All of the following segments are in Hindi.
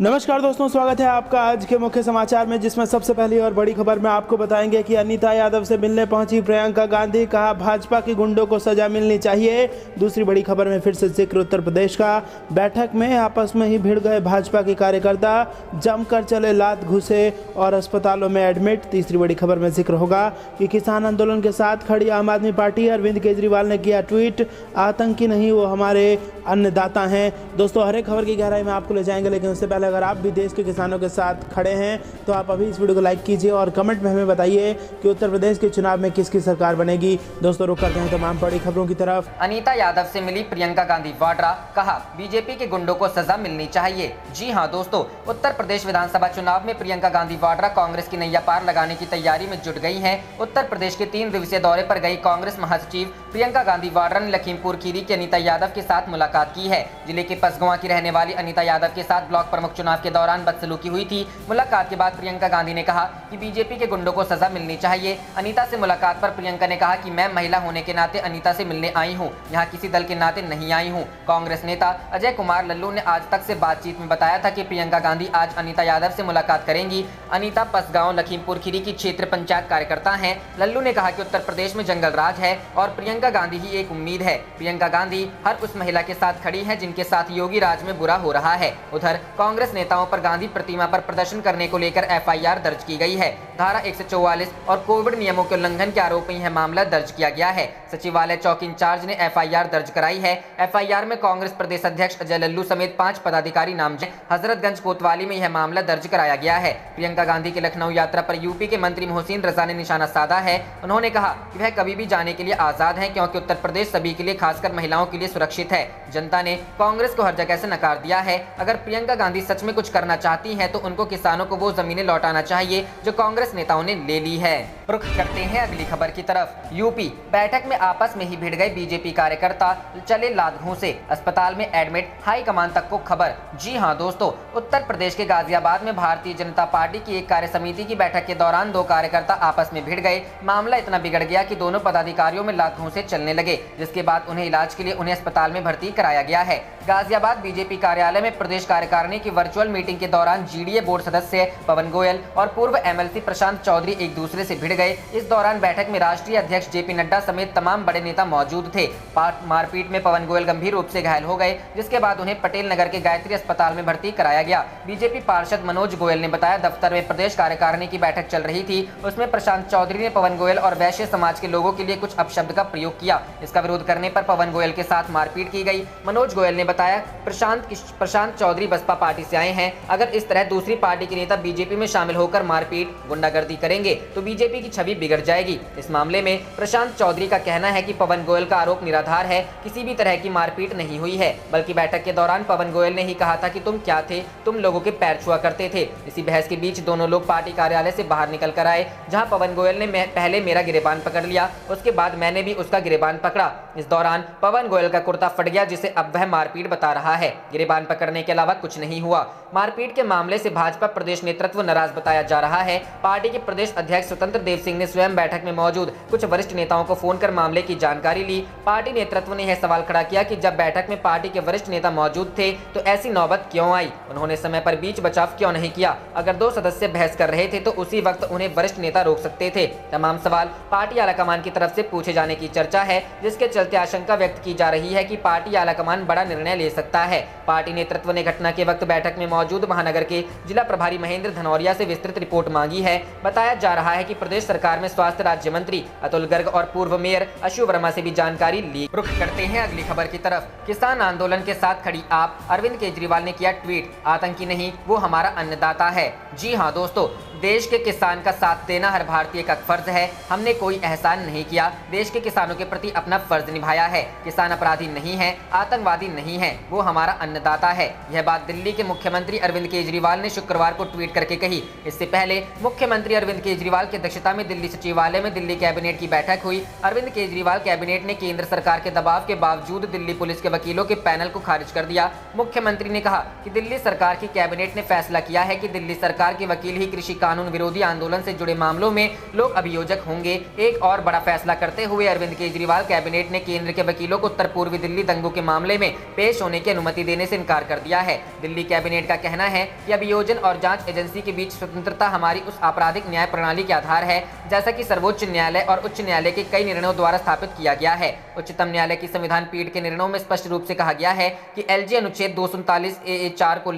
नमस्कार दोस्तों, स्वागत है आपका आज के मुख्य समाचार में, जिसमें सबसे पहली और बड़ी खबर में आपको बताएंगे कि अनीता यादव से मिलने पहुंची प्रियंका गांधी, कहा भाजपा के गुंडों को सजा मिलनी चाहिए। दूसरी बड़ी खबर में फिर से जिक्र उत्तर प्रदेश का, बैठक में आपस में ही भिड़ गए भाजपा के कार्यकर्ता, जमकर चले लात घुसे और अस्पतालों में एडमिट। तीसरी बड़ी खबर में जिक्र होगा कि किसान आंदोलन के साथ खड़ी आम आदमी पार्टी, अरविंद केजरीवाल ने किया ट्वीट, आतंकी नहीं वो हमारे अन्नदाता हैं। दोस्तों, हर एक खबर की गहराई में आपको ले जाएंगे, लेकिन उससे पहले अगर आप भी देश के किसानों के साथ खड़े हैं तो आप अभी इस वीडियो को लाइक कीजिए और कमेंट में हमें बताइए कि उत्तर प्रदेश के चुनाव में किसकी सरकार बनेगी। दोस्तों, रुक करते हैं तमाम बड़ी खबरों की तरफ। अनीता यादव से मिली प्रियंका गांधी वाड्रा, कहा बीजेपी के गुंडों को सजा मिलनी चाहिए। जी हां दोस्तों, उत्तर प्रदेश विधानसभा चुनाव में प्रियंका गांधी वाड्रा कांग्रेस की नैया पार लगाने की तैयारी में जुट गई हैं। उत्तर प्रदेश के 3 दिवसीय दौरे पर गई कांग्रेस महासचिव प्रियंका गांधी वाड्रा ने लखीमपुर खीरी की अनीता यादव के साथ मुलाकात की है। जिले के पसगवां की रहने वाली अनीता यादव के साथ ब्लॉक प्रमुख चुनाव के दौरान बदसलूकी हुई थी। मुलाकात के बाद प्रियंका गांधी ने कहा कि बीजेपी के गुंडों को सजा मिलनी चाहिए। अनीता से मुलाकात पर प्रियंका ने कहा कि मैं महिला होने के नाते अनीता से मिलने आई हूं, यहां किसी दल के नाते नहीं आई हूं। कांग्रेस नेता अजय कुमार लल्लू ने आज तक से बातचीत में बताया था कि प्रियंका गांधी आज अनीता यादव से मुलाकात करेंगी। अनीता पसगांव लखीमपुर खीरी की क्षेत्र पंचायत कार्यकर्ता हैं। लल्लू ने कहा कि उत्तर प्रदेश में जंगल राज है और प्रियंका गांधी ही एक उम्मीद है। प्रियंका गांधी हर उस महिला के साथ खड़ी है जिनके साथ योगी राज में बुरा हो रहा है। उधर कांग्रेस नेताओं पर गांधी प्रतिमा पर प्रदर्शन करने को लेकर एफआईआर दर्ज की गई है। धारा 144 और कोविड नियमों के उल्लंघन के आरोप में यह मामला दर्ज किया गया है। सचिवालय चौकी इंचार्ज ने एफआईआर दर्ज कराई है। एफआईआर में कांग्रेस प्रदेश अध्यक्ष अजय लल्लू समेत 5 पदाधिकारी नामजद। हजरतगंज कोतवाली में यह मामला दर्ज कराया गया है। प्रियंका गांधी की लखनऊ यात्रा पर यूपी के मंत्री मोहसिन रजा ने निशाना साधा है। उन्होंने कहा कि वह कभी भी जाने के लिए आजाद है, क्योंकि उत्तर प्रदेश सभी के लिए, खासकर महिलाओं के लिए सुरक्षित है। जनता ने कांग्रेस को हर जगह से नकार दिया है। अगर प्रियंका गांधी सच में कुछ करना चाहती हैं तो उनको किसानों को वो जमीनें लौटाना चाहिए जो कांग्रेस नेताओं ने ले ली है। रुख करते हैं अगली खबर की तरफ। यूपी, बैठक में आपस में ही भिड़ गए बीजेपी कार्यकर्ता, चले लात घूंसे, अस्पताल में एडमिट, हाईकमान तक को खबर। जी हां दोस्तों, उत्तर प्रदेश के गाजियाबाद में भारतीय जनता पार्टी की एक कार्य समिति की बैठक के दौरान 2 कार्यकर्ता आपस में भिड़ गए। मामला इतना बिगड़ गया कि दोनों पदाधिकारियों में लात घूंसे चलने लगे, जिसके बाद उन्हें इलाज के लिए उन्हें अस्पताल में भर्ती कराया गया है। गाजियाबाद बीजेपी कार्यालय में प्रदेश कार्यकारिणी की वर्चुअल मीटिंग के दौरान जीडीए बोर्ड सदस्य पवन गोयल और पूर्व एमएलसी प्रशांत चौधरी एक दूसरे से भिड़ गए। इस दौरान बैठक में राष्ट्रीय अध्यक्ष जेपी नड्डा समेत तमाम बड़े नेता मौजूद थे। मारपीट में पवन गोयल गंभीर रूप से घायल हो गए, जिसके बाद उन्हें पटेल नगर के गायत्री अस्पताल में भर्ती कराया गया। बीजेपी पार्षद मनोज गोयल ने बताया, दफ्तर में प्रदेश कार्यकारिणी की बैठक चल रही थी, उसमें प्रशांत चौधरी ने पवन गोयल और वैश्य समाज के लोगों के लिए कुछ अपशब्द का प्रयोग किया। इसका विरोध करने पर पवन गोयल के साथ मारपीट की गई। मनोज गोयल ने बताया, प्रशांत चौधरी बसपा पार्टी से आए हैं, अगर इस तरह दूसरी पार्टी के नेता बीजेपी में शामिल होकर मारपीट गुंडागर्दी करेंगे तो बीजेपी की छवि बिगड़ जाएगी। इस मामले में प्रशांत चौधरी का कहना है कि पवन गोयल का आरोप निराधार है, किसी भी तरह की मारपीट नहीं हुई है, बल्कि बैठक के दौरान पवन गोयल ने ही कहा था कि तुम क्या थे, तुम लोगों के पैर छुआ करते थे। इसी बहस के बीच दोनों लोग पार्टी कार्यालय से बाहर निकल कर आए, जहां पवन गोयल ने पहले मेरा गिरेबान पकड़ लिया, उसके बाद मैंने भी उसका गिरेबान पकड़ा। इस दौरान पवन गोयल का कुर्ता फट गया, जिसे अब वह मारपीट बता रहा है। गिरेबान पकड़ने के अलावा कुछ नहीं हुआ। मारपीट के मामले से भाजपा प्रदेश नेतृत्व नाराज बताया जा रहा है। पार्टी के प्रदेश अध्यक्ष स्वतंत्र देव सिंह ने स्वयं बैठक में मौजूद कुछ वरिष्ठ नेताओं को फोन कर मामले की जानकारी ली। पार्टी नेतृत्व ने यह सवाल खड़ा किया कि जब बैठक में पार्टी के वरिष्ठ नेता मौजूद थे तो ऐसी नौबत क्यों आई, उन्होंने समय पर बीच बचाव क्यों नहीं किया। अगर 2 सदस्य बहस कर रहे थे तो उसी वक्त उन्हें वरिष्ठ नेता रोक सकते थे। तमाम सवाल पार्टी आलाकमान की तरफ से पूछे जाने की चर्चा है, जिसके चलते आशंका व्यक्त की जा रही है कि पार्टी आलाकमान बड़ा निर्णय ले सकता है। पार्टी नेतृत्व ने घटना के वक्त बैठक में मौजूद महानगर के जिला प्रभारी महेंद्र धनौरिया से विस्तृत रिपोर्ट मांगी है। बताया जा रहा है कि प्रदेश सरकार में स्वास्थ्य राज्य मंत्री अतुल गर्ग और पूर्व मेयर अशु वर्मा से भी जानकारी ली। रुख करते हैं अगली खबर की तरफ। किसान आंदोलन के साथ खड़ी आप, अरविंद केजरीवाल ने किया ट्वीट, आतंकी नहीं वो हमारा अन्नदाता है। जी हां दोस्तों, देश के किसान का साथ देना हर भारतीय का फर्ज है। हमने कोई एहसान नहीं किया, देश के किसानों के प्रति अपना फर्ज निभाया है। किसान अपराधी नहीं है, आतंकवादी नहीं है, वो हमारा अन्नदाता है। यह बात दिल्ली के मुख्यमंत्री अरविंद केजरीवाल ने शुक्रवार को ट्वीट करके कही। इससे पहले मुख्यमंत्री अरविंद केजरीवाल की अध्यक्षता में दिल्ली सचिवालय में दिल्ली कैबिनेट की बैठक हुई। अरविंद केजरीवाल कैबिनेट ने केंद्र सरकार के दबाव के बावजूद दिल्ली पुलिस के वकीलों के पैनल को खारिज कर दिया। मुख्यमंत्री ने कहा कि दिल्ली सरकार की कैबिनेट ने फैसला किया है कि दिल्ली सरकार के वकील ही कृषि कानून विरोधी आंदोलन से जुड़े मामलों में लोक अभियोजक होंगे। एक और बड़ा फैसला करते हुए अरविंद केजरीवाल कैबिनेट ने केंद्र के वकीलों को उत्तर पूर्वी दिल्ली दंगों के मामले में पेश होने की अनुमति देने से इनकार कर दिया है। दिल्ली कैबिनेट का कहना है कि अभियोजन और जांच एजेंसी के बीच स्वतंत्रता हमारी उस आपराधिक न्याय प्रणाली के आधार है जैसा कि सर्वोच्च न्यायालय और उच्च न्यायालय के कई निर्णयों द्वारा स्थापित किया गया है। उच्चतम न्यायालय की संविधान पीठ के निर्णयों में स्पष्ट रूप से कहा गया है कि एलजी अनुच्छेद 239 ए 4 को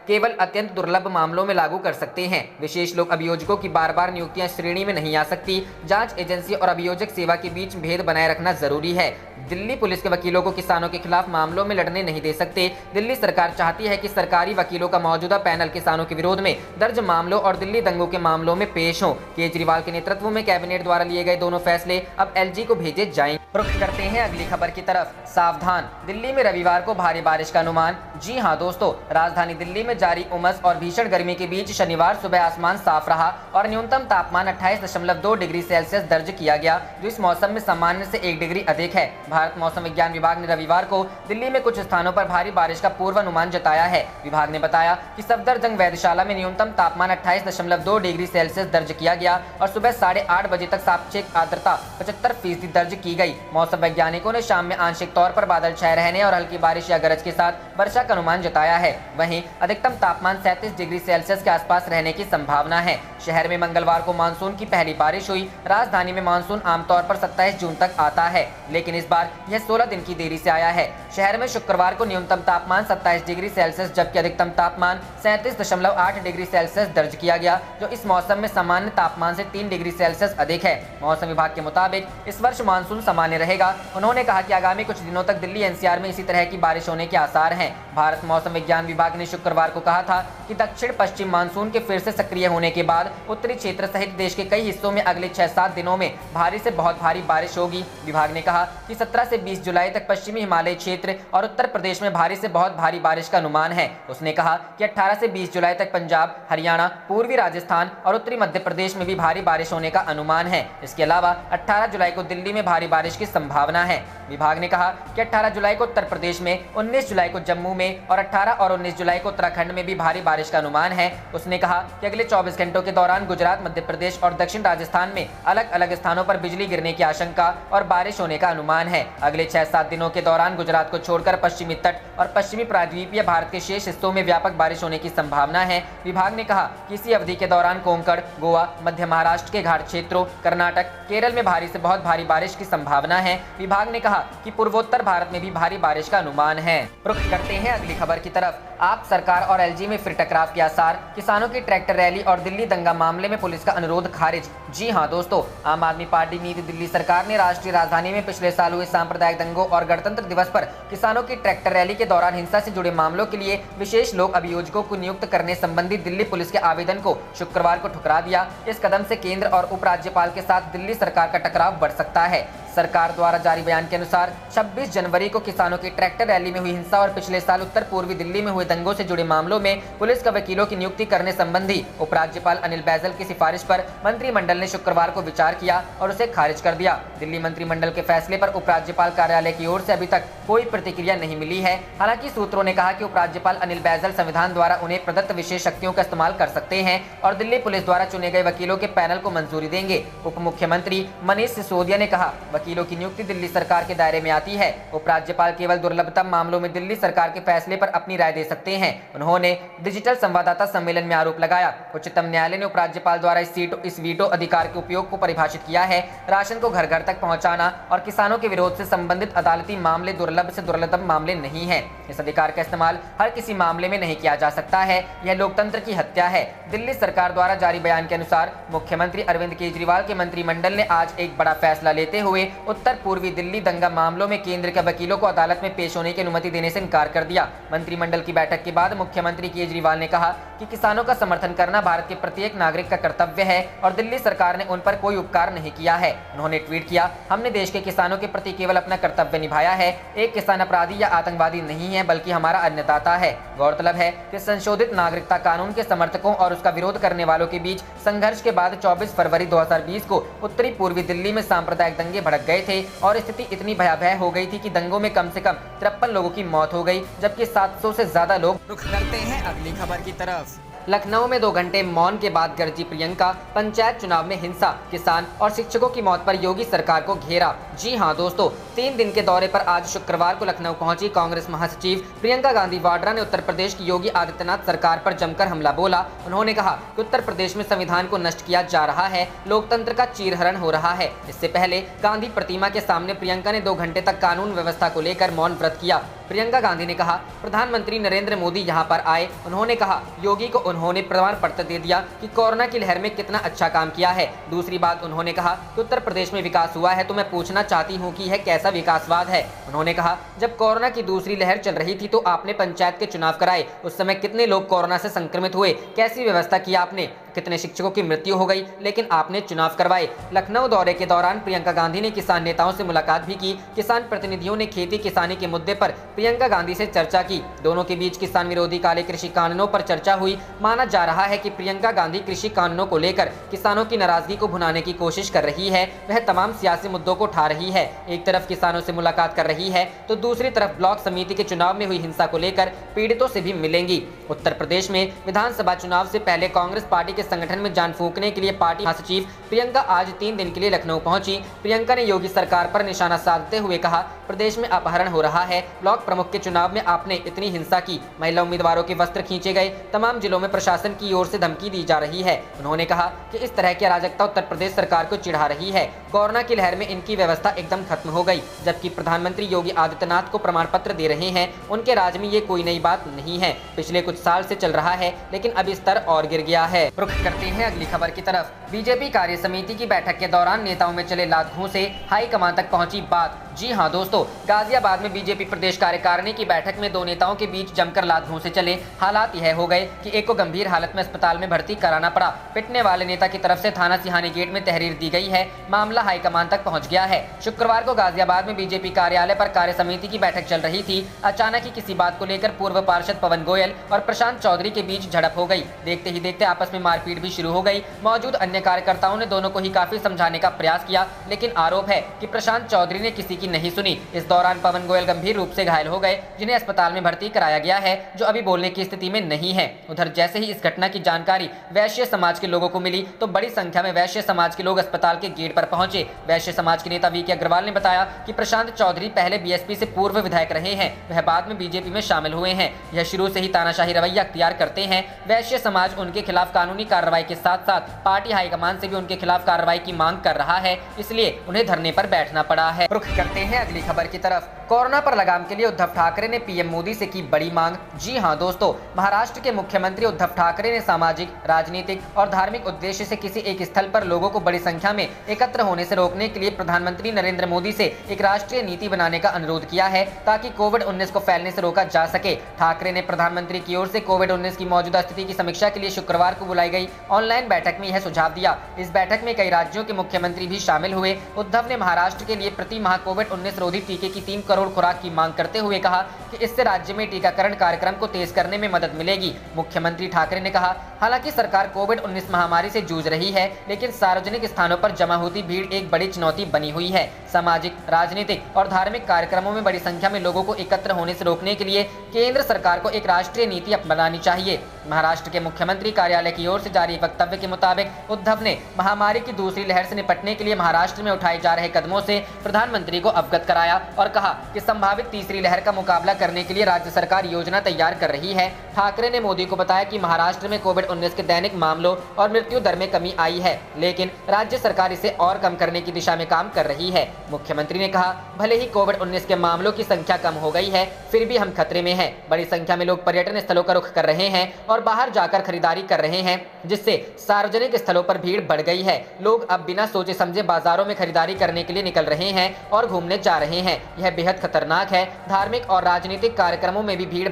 केवल अत्यंत दुर्लभ मामलों में लागू कर सकते हैं। विशेष लोक अभियोजकों की बार-बार नियुक्तियां श्रेणी में नहीं आ सकती। जांच एजेंसी और अभियोजक सेवा के बीच भेद बनाए रखना जरूरी है। दिल्ली पुलिस के वकीलों को किसानों के खिलाफ मामलों में लड़ने नहीं दे सकते। दिल्ली सरकार चाहती है कि सरकारी वकीलों का मौजूदा पैनल किसानों के विरोध में दर्ज मामलों और दिल्ली दंगों के मामलों में पेश हो। केजरीवाल के नेतृत्व में कैबिनेट द्वारा लिए गए दोनों फैसले अब एलजी को भेजे जाएंगे। रुख करते हैं अगली खबर की तरफ। सावधान, दिल्ली में रविवार को भारी बारिश का अनुमान। जी हां दोस्तों, राजधानी दिल्ली में जारी उमस और भीषण गर्मी के बीच शनिवार सुबह आसमान साफ रहा और न्यूनतम तापमान 28.2 डिग्री सेल्सियस दर्ज किया गया, जो इस मौसम में सामान्य से 1 डिग्री अधिक है। भारत मौसम विज्ञान विभाग ने रविवार को दिल्ली में कुछ स्थानों पर भारी बारिश का पूर्वानुमान जताया है। विभाग ने बताया कि सफदरजंग वेधशाला में न्यूनतम तापमान 28.2 डिग्री सेल्सियस दर्ज किया गया और सुबह 8:30 बजे तक सापेक्षिक आर्द्रता 75% दर्ज की गई। मौसम वैज्ञानिकों ने शाम में आंशिक तौर पर बादल छाए रहने और हल्की बारिश या गरज के साथ वर्षा का अनुमान जताया है। वहीं अधिकतम तापमान 37 डिग्री सेल्सियस के आसपास रहने की संभावना है। शहर में मंगलवार को मानसून की पहली बारिश हुई। राजधानी में मानसून आमतौर पर 27 जून तक आता है, लेकिन इस बार यह 16 दिन की देरी से आया है। शहर में शुक्रवार को न्यूनतम तापमान 27 डिग्री सेल्सियस जबकि अधिकतम तापमान 37.8 डिग्री सेल्सियस दर्ज किया गया, जो इस मौसम में सामान्य तापमान से 3 डिग्री सेल्सियस अधिक है। मौसम विभाग के मुताबिक इस वर्ष मानसून सामान्य रहेगा। उन्होंने कहा कि आगामी कुछ दिनों तक दिल्ली एनसीआर में इसी तरह की बारिश होने के आसार हैं। भारत मौसम विज्ञान विभाग ने शुक्रवार को कहा था कि दक्षिण पश्चिम मानसून के फिर से सक्रिय होने के बाद उत्तरी क्षेत्र सहित देश के कई हिस्सों में अगले 6-7 दिनों में भारी से बहुत भारी बारिश होगी। विभाग ने कहा कि 17 से 20 जुलाई तक पश्चिमी हिमालय क्षेत्र और उत्तर प्रदेश में भारी से बहुत भारी बारिश का अनुमान है। उसने कहा कि 18 से 20 जुलाई तक पंजाब, हरियाणा, पूर्वी राजस्थान और उत्तरी मध्य प्रदेश में भी भारी बारिश होने का अनुमान है। इसके अलावा 18 जुलाई को दिल्ली में भारी बारिश की संभावना है। विभाग ने कहा कि 18 जुलाई को उत्तर प्रदेश में, 19 जुलाई को जम्मू में और 18 और 19 जुलाई को उत्तराखंड में भी भारी बारिश का अनुमान है। उसने कहा कि अगले 24 घंटों के दौरान गुजरात, मध्य प्रदेश और दक्षिण राजस्थान में अलग अलग स्थानों पर बिजली गिरने की आशंका और बारिश होने का अनुमान है। अगले 6-7 दिनों के दौरान गुजरात को छोड़कर पश्चिमी तट और पश्चिमी प्रायद्वीपीय भारत के शेष हिस्सों में व्यापक बारिश होने की संभावना है। विभाग ने कहा कि इसी अवधि के दौरान कोंकण, गोवा, मध्य महाराष्ट्र के घाट क्षेत्रों, कर्नाटक, केरल में भारी से बहुत भारी बारिश की संभावना है। विभाग ने कहा कि पूर्वोत्तर भारत में भी भारी बारिश का अनुमान है। रुख करते हैं अगली खबर की तरफ। आप सरकार और एलजी में फिर टकराव के आसार, किसानों की ट्रैक्टर रैली और दिल्ली दंगा मामले में पुलिस का अनुरोध खारिज। जी हां दोस्तों, आम आदमी पार्टी नीति दिल्ली सरकार ने राष्ट्रीय राजधानी में पिछले साल हुए सांप्रदायिक दंगों और गणतंत्र दिवस पर किसानों की ट्रैक्टर रैली के दौरान हिंसा से जुड़े मामलों के लिए विशेष लोक अभियोजकों को नियुक्त करने संबंधी दिल्ली पुलिस के आवेदन को शुक्रवार को ठुकरा दिया। इस कदम से केंद्र और उपराज्यपाल के साथ दिल्ली सरकार का टकराव बढ़ सकता है। सरकार द्वारा जारी बयान के अनुसार 26 जनवरी को किसानों की ट्रैक्टर रैली में हुई हिंसा और पिछले साल उत्तर पूर्वी दिल्ली में हुए दंगों से जुड़े मामलों में पुलिस का वकीलों की नियुक्ति करने संबंधी उपराज्यपाल अनिल बैजल की सिफारिश पर मंत्रिमंडल ने शुक्रवार को विचार किया और उसे खारिज कर दिया। दिल्ली मंत्रिमंडल के फैसले पर उपराज्यपाल कार्यालय की ओर से अभी तक कोई प्रतिक्रिया नहीं मिली है। हालांकि सूत्रों ने कहा कि उपराज्यपाल अनिल बैजल संविधान द्वारा उन्हें प्रदत्त विशेष शक्तियों का इस्तेमाल कर सकते हैं और दिल्ली पुलिस द्वारा चुने गए वकीलों के पैनल को मंजूरी देंगे। उप मुख्यमंत्री मनीष सिसोदिया ने कहा, वकीलों की नियुक्ति दिल्ली सरकार के दायरे में आती है। उपराज्यपाल केवल दुर्लभतम मामलों में दिल्ली सरकार के फैसले पर अपनी राय दे सकते हैं। उन्होंने डिजिटल संवाददाता सम्मेलन में आरोप लगाया। उच्चतम न्यायालय ने उपराज्यपाल द्वारा इस वीटो अधिकार के उपयोग को परिभाषित किया है। राशन को घर घर तक पहुंचाना और किसानों के विरोध से संबंधित अदालती मामले दुर्लभ से दुर्लभतम मामले नहीं है। इस अधिकार का इस्तेमाल हर किसी मामले में नहीं किया जा सकता है। यह लोकतंत्र की हत्या है। दिल्ली सरकार द्वारा जारी बयान के अनुसार मुख्यमंत्री अरविंद केजरीवाल के मंत्रिमंडल ने आज एक बड़ा फैसला लेते हुए उत्तर पूर्वी दिल्ली दंगा मामलों में केंद्र के वकीलों को अदालत में पेश होने की अनुमति देने से इनकार कर दिया। मंत्रिमंडल की बैठक के बाद मुख्यमंत्री केजरीवाल ने कहा कि किसानों का समर्थन करना भारत के प्रत्येक नागरिक का कर्तव्य है और दिल्ली सरकार ने उन पर कोई उपकार नहीं किया है। उन्होंने ट्वीट किया, हमने देश के किसानों के प्रति केवल अपना कर्तव्य निभाया है। एक किसान अपराधी या आतंकवादी नहीं है, बल्कि हमारा अन्नदाता है। गौरतलब है कि संशोधित नागरिकता कानून के समर्थकों और उसका विरोध करने वालों के बीच संघर्ष के बाद 24 फरवरी 2020 को उत्तरी पूर्वी दिल्ली में सांप्रदायिक दंगे भड़क गए थे और स्थिति इतनी भयावह हो गई थी कि दंगों में कम से कम 53 लोगों की मौत हो गई, जबकि 700 से ज्यादा लोग। रुख करते हैं अगली खबर की तरफ। लखनऊ में 2 घंटे मौन के बाद गरजी प्रियंका, पंचायत चुनाव में हिंसा, किसान और शिक्षकों की मौत पर योगी सरकार को घेरा। जी हां दोस्तों, 3 दिन के दौरे पर आज शुक्रवार को लखनऊ पहुंची कांग्रेस महासचिव प्रियंका गांधी वाड्रा ने उत्तर प्रदेश की योगी आदित्यनाथ सरकार पर जमकर हमला बोला। उन्होंने कहा कि उत्तर प्रदेश में संविधान को नष्ट किया जा रहा है, लोकतंत्र का चीरहरण हो रहा है। इससे पहले गांधी प्रतिमा के सामने प्रियंका ने 2 घंटे तक कानून व्यवस्था को लेकर मौन व्रत किया। प्रियंका गांधी ने कहा, प्रधानमंत्री नरेंद्र मोदी यहां पर आए। उन्होंने कहा योगी को उन्होंने प्रमाण पत्र दे दिया कि कोरोना की लहर में कितना अच्छा काम किया है। दूसरी बात उन्होंने कहा कि उत्तर प्रदेश में विकास हुआ है, तो मैं पूछना चाहती हूं कि यह कैसा विकासवाद है। उन्होंने कहा जब कोरोना की दूसरी लहर चल रही थी तो आपने पंचायत के चुनाव कराए, उस समय कितने लोग कोरोना से संक्रमित हुए, कैसी व्यवस्था की आपने, कितने शिक्षकों की मृत्यु हो गई, लेकिन आपने चुनाव करवाए। लखनऊ दौरे के दौरान प्रियंका गांधी ने किसान नेताओं से मुलाकात भी की। किसान प्रतिनिधियों ने खेती किसानी के मुद्दे पर प्रियंका गांधी से चर्चा की। दोनों के बीच किसान विरोधी काले कृषि कानूनों पर चर्चा हुई। माना जा रहा है कि प्रियंका गांधी कृषि कानूनों को लेकर किसानों की नाराजगी को भुनाने की कोशिश कर रही है। वह तमाम सियासी मुद्दों को उठा रही है। एक तरफ किसानों से मुलाकात कर रही है तो दूसरी तरफ ब्लॉक समिति के चुनाव में हुई हिंसा को लेकर पीड़ितों से भी मिलेंगी। उत्तर प्रदेश में विधानसभा चुनाव से पहले कांग्रेस पार्टी के संगठन में जान फूंकने के लिए पार्टी महासचिव प्रियंका आज 3 दिन के लिए लखनऊ पहुंची। प्रियंका ने योगी सरकार पर निशाना साधते हुए कहा, प्रदेश में अपहरण हो रहा है, ब्लॉक प्रमुख के चुनाव में आपने इतनी हिंसा की, महिला उम्मीदवारों के वस्त्र खींचे गए, तमाम जिलों में प्रशासन की ओर से धमकी दी जा रही है। उन्होंने कहा कि इस तरह की अराजकता उत्तर प्रदेश सरकार को चिढ़ा रही है। कोरोना की लहर में इनकी व्यवस्था एकदम खत्म हो गई, जबकि प्रधानमंत्री योगी आदित्यनाथ को प्रमाण पत्र दे रहे हैं। उनके राज में ये कोई नई बात नहीं है, पिछले कुछ साल से चल रहा है, लेकिन अब स्तर और गिर गया है। रुख करते हैं अगली खबर की तरफ। बीजेपी कार्य समिति की बैठक के दौरान नेताओं में चले लात घूंसे, हाईकमान तक पहुंची बात। जी हां दोस्तों, गाजियाबाद में बीजेपी प्रदेश कार्यकारिणी की बैठक में 2 नेताओं के बीच जमकर लात घूंसे चले। हालात यह हो गए कि एक को गंभीर हालत में अस्पताल में भर्ती कराना पड़ा। पिटने वाले नेता की तरफ से थाना सिहानी गेट में तहरीर दी गई है। मामला हाईकमान तक पहुंच गया है। शुक्रवार को गाजियाबाद में बीजेपी कार्यालय पर कार्य समिति की बैठक चल रही थी। अचानक ही किसी बात को लेकर पूर्व पार्षद पवन गोयल और प्रशांत चौधरी के बीच झड़प हो गई। देखते ही देखते आपस में मारपीट भी शुरू हो गई। मौजूद अन्य कार्यकर्ताओं ने दोनों को ही काफी समझाने का प्रयास किया, लेकिन आरोप है कि प्रशांत चौधरी ने किसी की नहीं सुनी। इस दौरान पवन गोयल गंभीर रूप से घायल हो गए, जिन्हें अस्पताल में भर्ती कराया गया है, जो अभी बोलने की स्थिति में नहीं है। उधर जैसे ही इस घटना की जानकारी वैश्य समाज के लोगों को मिली तो बड़ी संख्या में वैश्य समाज के लोग अस्पताल के गेट पर पहुंचे। वैश्य समाज के नेता वीके अग्रवाल ने बताया कि प्रशांत चौधरी पहले बीएसपी से पूर्व विधायक रहे हैं, वह बाद में बीजेपी में शामिल हुए हैं। यह शुरू से ही तानाशाही रवैया अख्तियार करते हैं। वैश्य समाज उनके खिलाफ कानूनी कार्रवाई के साथ साथ पार्टी हाईकमान से भी उनके खिलाफ कार्रवाई की मांग कर रहा है, इसलिए उन्हें धरने पर बैठना पड़ा है। रुख करते हैं अगली खबर की तरफ। कोरोना पर लगाम के लिए उद्धव ठाकरे ने पीएम मोदी से की बड़ी मांग। जी हां दोस्तों, महाराष्ट्र के मुख्यमंत्री उद्धव ठाकरे ने सामाजिक, राजनीतिक और धार्मिक उद्देश्य से किसी एक स्थल पर लोगों को बड़ी संख्या में एकत्र होने से रोकने के लिए प्रधानमंत्री नरेंद्र मोदी से एक राष्ट्रीय नीति बनाने का अनुरोध किया है, ताकि कोविड-19 को फैलने से रोका जा सके। ठाकरे ने प्रधानमंत्री की ओर से कोविड-19 की मौजूदा स्थिति की समीक्षा के लिए शुक्रवार को बुलाई गई ऑनलाइन बैठक में यह सुझाव दिया। इस बैठक में कई राज्यों के मुख्यमंत्री भी शामिल हुए। उद्धव ने महाराष्ट्र के लिए प्रति माह कोविड-19 रोधी टीके की 3 करोड़ खुराक की मांग करते हुए कहा कि इससे राज्य में टीकाकरण कार्यक्रम को तेज करने में मदद मिलेगी। मुख्यमंत्री ठाकरे ने कहा, हालांकि सरकार कोविड-19 महामारी से जूझ रही है, लेकिन सार्वजनिक स्थानों पर जमा होती भीड़ एक बड़ी चुनौती बनी हुई है। सामाजिक, राजनीतिक और धार्मिक कार्यक्रमों में बड़ी संख्या में लोगों को एकत्र होने से रोकने के लिए केंद्र सरकार को एक राष्ट्रीय नीति बनानी चाहिए। महाराष्ट्र के मुख्यमंत्री कार्यालय की ओर से जारी वक्तव्य के मुताबिक उद्धव ने महामारी की दूसरी लहर से निपटने के लिए महाराष्ट्र में उठाए जा रहे कदमों से प्रधानमंत्री को अवगत कराया और कहा कि संभावित तीसरी लहर का मुकाबला करने के लिए राज्य सरकार योजना तैयार कर रही है। ठाकरे ने मोदी को बताया कि महाराष्ट्र में कोविड-19 के दैनिक मामलों और मृत्यु दर में कमी आई है, लेकिन राज्य सरकार इसे और कम करने की दिशा में काम कर रही है। मुख्यमंत्री ने कहा, भले ही कोविड-19 के मामलों की संख्या कम हो गई है, फिर भी हम खतरे में हैं। बड़ी संख्या में लोग पर्यटन स्थलों का रुख कर रहे हैं और बाहर जाकर खरीदारी कर रहे हैं, जिससे सार्वजनिक स्थलों पर भीड़ बढ़ गई है। लोग अब बिना सोचे समझे बाजारों में खरीदारी करने के लिए निकल रहे हैं और घूमने जा रहे हैं। यह बेहद खतरनाक है। धार्मिक और राजनीतिक कार्यक्रमों में भी भीड़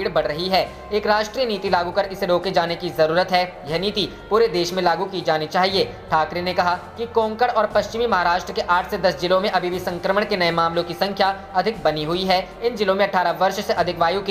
बढ़ रही है। एक राष्ट्रीय नीति लागू कर इसे रोके जाने की जरूरत है। यह नीति पूरे देश में लागू की जानी चाहिए। ठाकरे ने कहा कि कोंकण और पश्चिमी महाराष्ट्र के 8 से 10 जिलों में अभी भी संक्रमण के नए मामलों की संख्या अधिक बनी हुई है। इन जिलों में 18 वर्ष से अधिक आयु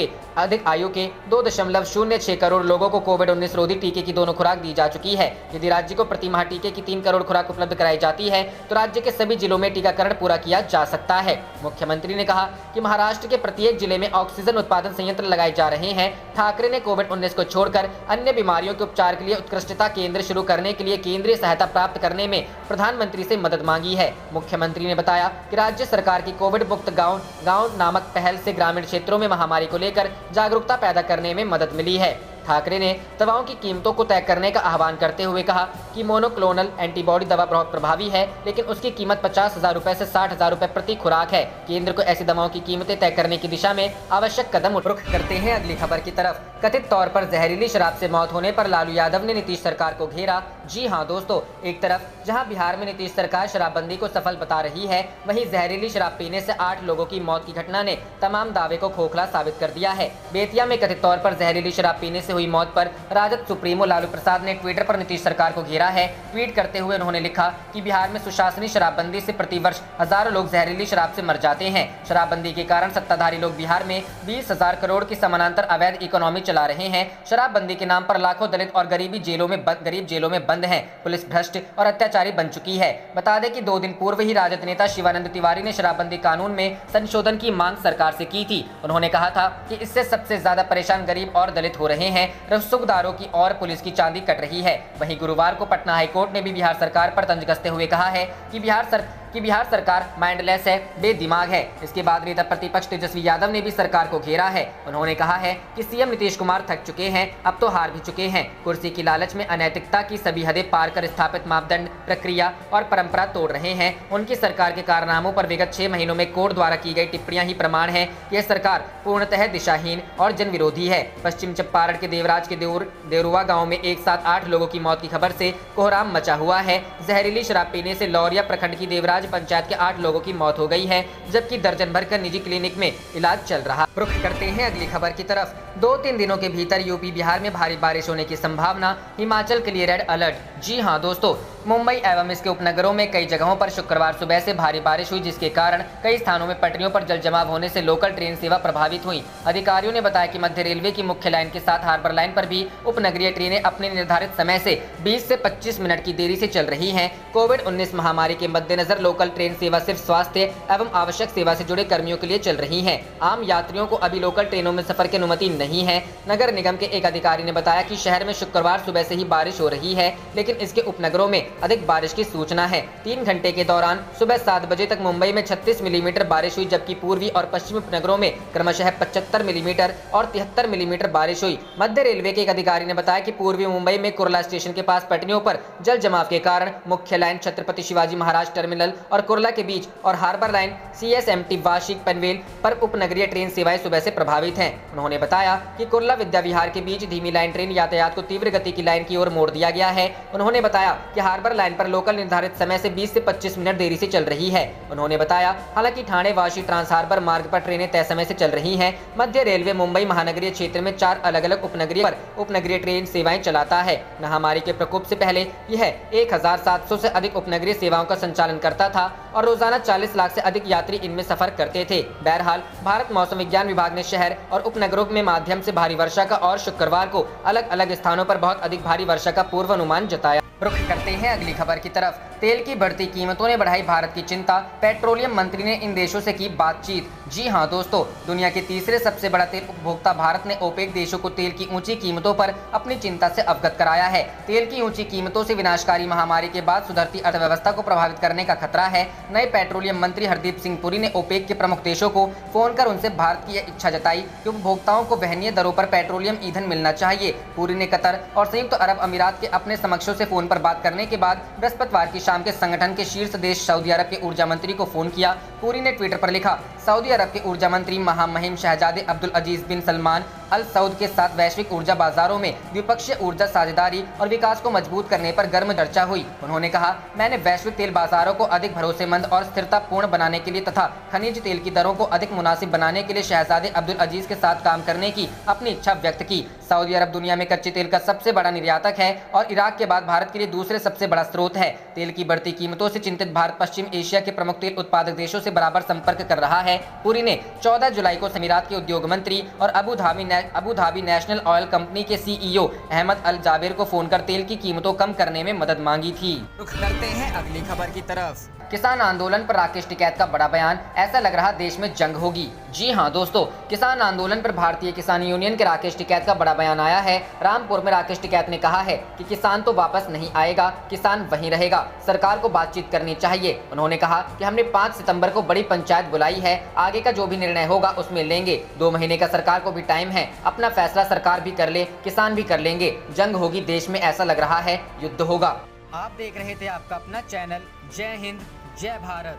के 2.06 करोड़ लोगों को कोविड-19 रोधी टीके की दोनों खुराक दी जा चुकी है। यदि राज्य को प्रति माह टीके की 3 करोड़ खुराक उपलब्ध कराई जाती है तो राज्य के सभी जिलों में टीकाकरण पूरा किया जा सकता है। मुख्यमंत्री ने कहा कि महाराष्ट्र के प्रत्येक जिले में ऑक्सीजन उत्पादन संयंत्र लगाए जा रहे हैं। ठाकरे ने कोविड-19 को छोड़कर अन्य बीमारियों बीमारियों के उपचार के लिए उत्कृष्टता केंद्र शुरू करने के लिए केंद्रीय सहायता प्राप्त करने में प्रधानमंत्री से मदद मांगी है। मुख्यमंत्री ने बताया कि राज्य सरकार की कोविड मुक्त गांव नामक पहल से ग्रामीण क्षेत्रों में महामारी को लेकर जागरूकता पैदा करने में मदद मिली है। ठाकरे ने दवाओं की कीमतों को तय करने का आह्वान करते हुए कहा कि मोनोक्लोनल एंटीबॉडी दवा बहुत प्रभावी है, लेकिन उसकी कीमत 50,000 रुपए से 60,000 रुपए प्रति खुराक है। केंद्र को ऐसी दवाओं की कीमतें तय करने की दिशा में आवश्यक कदम रुख करते हैं अगली खबर की तरफ। कथित तौर पर जहरीली शराब से मौत होने पर लालू यादव ने नीतीश सरकार को घेरा। जी हां दोस्तों, एक तरफ जहां बिहार में नीतीश सरकार शराबबंदी को सफल बता रही है, वहीं जहरीली शराब पीने से 8 लोगों की मौत की घटना ने तमाम दावे को खोखला साबित कर दिया है। बेतिया में कथित तौर पर जहरीली शराब पीने से हुई मौत पर राजद सुप्रीमो लालू प्रसाद ने ट्विटर पर नीतीश सरकार को घेरा है। ट्वीट करते हुए उन्होंने लिखा कि बिहार में सुशासनी शराबबंदी से प्रतिवर्ष हजारों लोग जहरीली शराब से मर जाते हैं। शराबबंदी के कारण सत्ताधारी लोग बिहार में 20,000 करोड़ की समानांतर अवैध इकोनॉमी चला रहे हैं। शराबबंदी के नाम पर लाखों दलित और गरीब जेलों में बंद हैं। पुलिस भ्रष्ट और अत्याचारी बन चुकी है। बता दें कि 2 दिन पूर्व ही राजद नेता शिवानंद तिवारी ने शराबबंदी कानून में संशोधन की मांग सरकार से की थी। उन्होंने कहा था कि इससे सबसे ज्यादा परेशान गरीब और दलित हो रहे हैं। रसूखदारों की और पुलिस की चांदी कट रही है। वहीं गुरुवार को पटना हाईकोर्ट ने भी बिहार सरकार पर तंज कसते हुए कहा है कि बिहार सरकार माइंडलेस है, बेदिमाग है। इसके बाद नेता प्रतिपक्ष तेजस्वी यादव ने भी सरकार को घेरा है। उन्होंने कहा है कि सीएम नीतीश कुमार थक चुके हैं, अब तो हार भी चुके हैं। कुर्सी की लालच में अनैतिकता की सभी हदें पार कर स्थापित मापदंड, प्रक्रिया और परंपरा तोड़ रहे हैं। उनकी सरकार के कारनामों पर विगत 6 महीनों में कोर्ट द्वारा की गई टिप्पणियां ही प्रमाण है कि यह सरकार पूर्णतः दिशाहीन और जन विरोधी है। पश्चिम चंपारण के देवराज के देरुआ गाँव में एक साथ 8 लोगों की मौत की खबर से कोहराम मचा हुआ है। जहरीली शराब पीने से लौरिया प्रखंड की देवराज पंचायत के 8 लोगों की मौत हो गई है, जबकि दर्जन भर का निजी क्लिनिक में इलाज चल रहा। रुख करते हैं अगली खबर की तरफ। 2-3 दिनों के भीतर यूपी बिहार में भारी बारिश होने की संभावना, हिमाचल के लिए रेड अलर्ट। जी हां दोस्तों, मुंबई एवं इसके उपनगरों में कई जगहों पर शुक्रवार सुबह से भारी बारिश हुई, जिसके कारण कई स्थानों में पटरियों पर जल जमाव होने से लोकल ट्रेन सेवा प्रभावित हुई। अधिकारियों ने बताया कि मध्य रेलवे की मुख्य लाइन के साथ हार्बर लाइन पर भी उपनगरीय ट्रेनें अपने निर्धारित समय से 20 से 25 मिनट की देरी से चल रही हैं। कोविड-19 महामारी के मद्देनजर लोकल ट्रेन सेवा सिर्फ स्वास्थ्य एवं आवश्यक सेवा से जुड़े कर्मियों के लिए चल रही है। आम यात्रियों को अभी लोकल ट्रेनों में सफर की अनुमति नहीं है। नगर निगम के एक अधिकारी ने बताया कि शहर में शुक्रवार सुबह से ही बारिश हो रही है, लेकिन इसके उपनगरों में अधिक बारिश की सूचना है। 3 घंटे के दौरान सुबह 7 बजे तक मुंबई में 36 मिलीमीटर बारिश हुई, जबकि पूर्वी और पश्चिमी उपनगरों में क्रमशः 75 मिलीमीटर और 73 मिलीमीटर बारिश हुई। मध्य रेलवे के एक अधिकारी ने बताया कि पूर्वी मुंबई में कुर्ला स्टेशन के पास पटरियों पर जल जमाव के कारण मुख्य लाइन छत्रपति शिवाजी महाराज टर्मिनल और कुर्ला के बीच और हार्बर लाइन CSMT वाशिक पनवेल पर उपनगरीय ट्रेन सेवाएं सुबह से प्रभावित हैं। उन्होंने बताया कि कुर्ला विद्या विहार के बीच धीमी लाइन ट्रेन यातायात को तीव्र गति की लाइन की ओर मोड़ दिया गया है। उन्होंने बताया कि हार्बर लाइन पर लोकल निर्धारित समय से 20 से 25 मिनट देरी से चल रही है। उन्होंने बताया हालांकि ठाणे वाशी ट्रांस हार्बर मार्ग पर ट्रेनें तय समय से चल रही हैं। मध्य रेलवे मुंबई महानगरीय क्षेत्र में 4 अलग-अलग उपनगरीय ट्रेन सेवाएं चलाता है। महामारी के प्रकोप से पहले यह 1700 से अधिक उपनगरीय सेवाओं का संचालन करता था और रोजाना 40 लाख से अधिक यात्री इनमें सफर करते थे। बहरहाल भारत मौसम विज्ञान विभाग ने शहर और उपनगरों में माध्यम से भारी वर्षा का और शुक्रवार को अलग अलग स्थानों पर बहुत अधिक भारी वर्षा का पूर्वानुमान जताया। रुख करते हैं अगली खबर की तरफ। तेल की बढ़ती कीमतों ने बढ़ाई भारत की चिंता, पेट्रोलियम मंत्री ने इन देशों से की बातचीत। जी हां दोस्तों, दुनिया के तीसरे सबसे बड़ा तेल उपभोक्ता भारत ने ओपेक देशों को तेल की ऊंची कीमतों पर अपनी चिंता से अवगत कराया है। तेल की ऊंची कीमतों से विनाशकारी महामारी के बाद सुधरती अर्थव्यवस्था को प्रभावित करने का खतरा है। नए पेट्रोलियम मंत्री हरदीप सिंह पुरी ने ओपेक के प्रमुख देशों को फोन कर उनसे भारत की इच्छा जताई कि उपभोक्ताओं को वहनीय दरों पर पेट्रोलियम ईंधन मिलना चाहिए। पुरी ने कतर और संयुक्त अरब अमीरात के अपने समकक्षों से फोन पर बात करने के बाद बृहस्पतिवार की शाम के संगठन के शीर्ष देश सऊदी अरब के ऊर्जा मंत्री को फोन किया। पुरी ने ट्विटर पर लिखा, सऊदी अरब के ऊर्जा मंत्री महामहिम शहजादे अब्दुल अजीज बिन सलमान अल सऊद के साथ वैश्विक ऊर्जा बाजारों में द्विपक्षीय ऊर्जा साझेदारी और विकास को मजबूत करने पर गर्म चर्चा हुई। उन्होंने कहा, मैंने वैश्विक तेल बाजारों को अधिक भरोसेमंद और स्थिरतापूर्ण बनाने के लिए तथा खनिज तेल की दरों को अधिक मुनासिब बनाने के लिए शहजादे अब्दुल अजीज के साथ काम करने की अपनी इच्छा व्यक्त की। सऊदी अरब दुनिया में कच्चे तेल का सबसे बड़ा निर्यातक है और इराक के बाद भारत के लिए दूसरे सबसे बड़ा स्रोत है। तेल की बढ़ती कीमतों से चिंतित भारत पश्चिम एशिया के प्रमुख तेल उत्पादक देशों से बराबर संपर्क कर रहा है। पुरी ने 14 जुलाई को अमीरात के उद्योग मंत्री और Abu Dhabi national oil company के CEO अहमद अल जाबेर को फोन कर तेल की कीमतों कम करने में मदद मांगी थी। रुख करते हैं अगली खबर की तरफ। किसान आंदोलन पर राकेश टिकैत का बड़ा बयान, ऐसा लग रहा देश में जंग होगी। जी हां दोस्तों, किसान आंदोलन पर भारतीय किसान यूनियन के राकेश टिकैत का बड़ा बयान आया है। रामपुर में राकेश टिकैत ने कहा है कि किसान तो वापस नहीं आएगा, किसान वहीं रहेगा, सरकार को बातचीत करनी चाहिए। उन्होंने कहा कि हमने 5 सितंबर को बड़ी पंचायत बुलाई है, आगे का जो भी निर्णय होगा उसमें लेंगे। 2 महीने का सरकार को भी टाइम है, अपना फैसला सरकार भी कर ले, किसान भी कर लेंगे। जंग होगी देश में, ऐसा लग रहा है युद्ध होगा। आप देख रहे थे आपका अपना चैनल जय हिंद जय भारत।